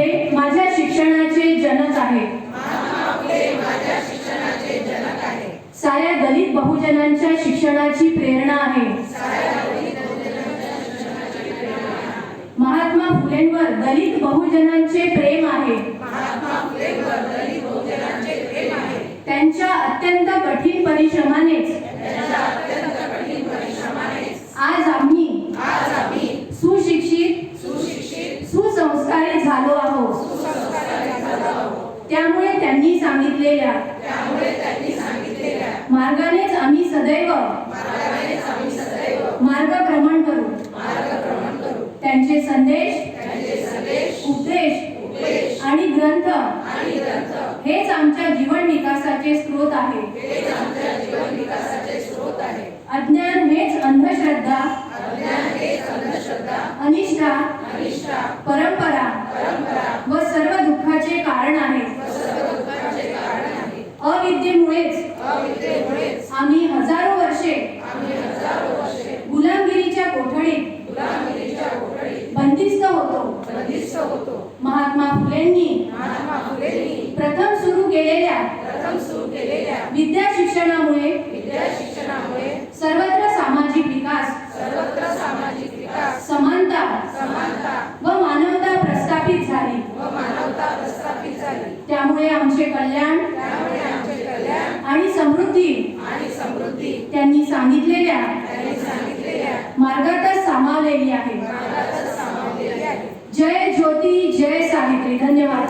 फुले माझ्या शिक्षणाचे जनक आहे. साऱ्या दलित बहुजनांच्या शिक्षणाची प्रेरणा आहे. महात्मा फुलेंवर दलित बहुजनांचे प्रेम आहे. त्यांच्या अत्यंत कठीण परिश्रमानेच आज आम्ही सुशिक्षित सुसंस्कारित झालो आहोत. त्यामुळे त्यांनी सांगितलेल्या मार्गानेच आम्ही सदैव मार्गक्रमण करू. त्यांचे संदेश उपदेश आणि ग्रंथ हेच आमच्या जीवन विकासाचे स्रोत आहे. अज्ञान हेच अंधश्रद्धा अनिष्ठा परंपरा व सर्व दुःखाचे कारण आहे. अविद्येमुळेच आम्ही हजारो वर्षे गुलामगिरीच्या कोठडीत बंदिस्त होतो. महात्मा फुलेंनी प्रथम सुरू केलेल्या विद्या शिक्षणामुळे सर्वत्र सामाजिक विकास समानता व मानवता प्रस्थापित झाली. त्यामुळे आमचे कल्याण आणि समृद्धी त्यांनी सांगितलेल्या मार्गातच सामावलेली आहे. जय ज्योती जय सावित्री. धन्यवाद.